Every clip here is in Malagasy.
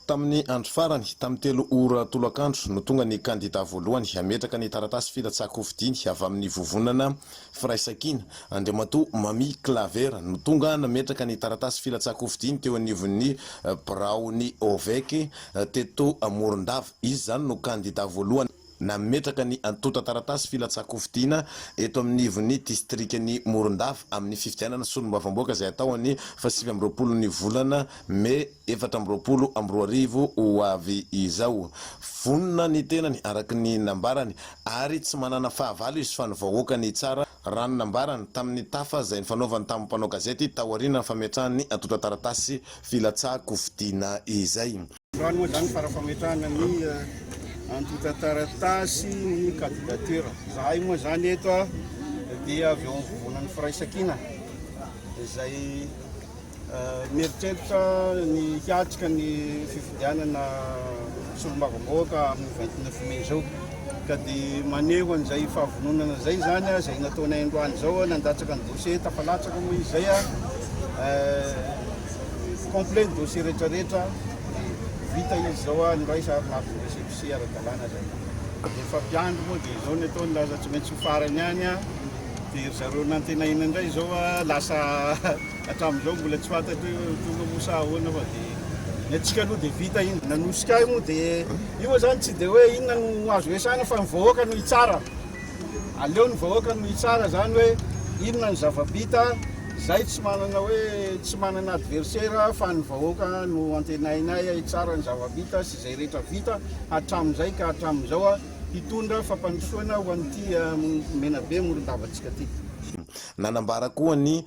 tamin'ny andro farany tamin'ny telo ora tolakandro no tonga ny kandida voalohany ametraka ny taratasy filatsahan-kovidiana avy amin'ny vovonana Firaisakina andriamatoa Mamy Clavier no tonga nametraka ny taratasy filatsahan-kovidiana teo anivon'ny biraony OVEC Morondava. Izy zany no kandida voalohany nametraka ny antotan-taratasy filatsahan-kovidiana eto amin'ny distrikan'ny Morondava amin'ny fifidianana solombavam-boaka izay atao any 20 ny volana May 2024 ho avy izao. Vonona ny tenany araka ny nambarany ary tsy manana fahavalo izy fa ny vahoaka ny tsara raha ny nambarany tamin'ny tafa izay ny fanaovany tamin'ny mpanao gazety taoriana fametrahany antotan-taratasy filatsahan-kovidiana izay. Raha moa zany farafametrahana ny antotan-taratasy ny candidature. Zahay moa zany eto dia avy eo vovonan'ny Firaisakina izay mieritreritra ny hiatrika ny fifidianana solombavam-boaka amin'ny 29 May zao. Ka dia maneho an'izay fahavononana zay zany izay nataonay androany zao nandatsaka ny dossier tafalatsaka moa izy zay complet dossier rehetrarehetra vita izy zao andraisa marque récépissé ara-dalàna zay. Dia fampiandro moa dia izao ny atao ny laza tsy maintsy ho farany ihany dia zareo nantenaina indray zao lasa hatramin'izao mbola tsy fantatry tonga mosa ahoana fa dia ny atsika aloha dia vita iny nanosika ahy moa dia io zany tsy dia hoe inona no azo esana fa ny vahoaka no hitsara. Aleo ny vahoaka no hitsara zany hoe inona ny zava-bita zay tsy manana hoe tsy manana adversaire fa ny vahoaka no antenainay hitsara ny zava-bita sy zay rehetra vita hatramin'izay ka hatramin'izao hitondra fampandrosoana ho an'ity menabe morondavatsika ty. Nanambara koa ny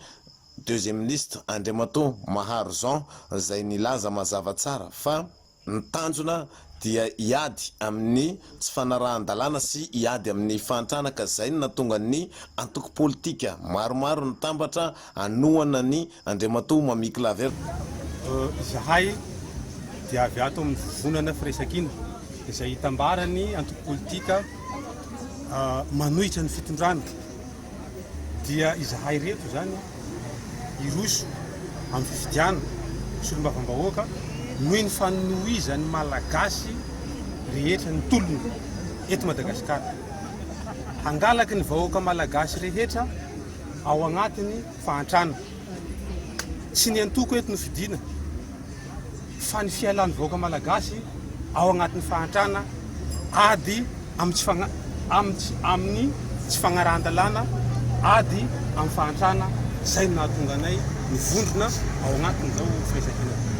deuxième ministre andriamatoa Maharo Jean izay nilaza mazava tsara fa ny tanjona dia iady amin'ny tsy fanarahan-dalàna sy iady amin'ny fantranaka izay no natonga ny antoko politika maromaro nitambatra anohana ny andriamatoa Mamy Clavier. Zahay dia avy ato amin'ny vovonana Firaisakina izay hitambarany antoko politika manohitra ny fitondrana dia izahay reto zany iroso amin'ny fifidiana solombavam-bahoaka noho ny fanohizan'ny malagasy rehetra ny tolony eto Madagasikara. Hangalaky ny vahoaka malagasy rehetra ao agnatiny fahantrana. Tsy ny antoko eto no fidina fa ny fialan'ny vahoaka malagasy ao agnatiny fahantrana ady amin'ny tsy fagnarahan-dalàna ady amin'ny fahantrana zay no nahatonga anay nivondrona ao agnatiny zao Firaisakina.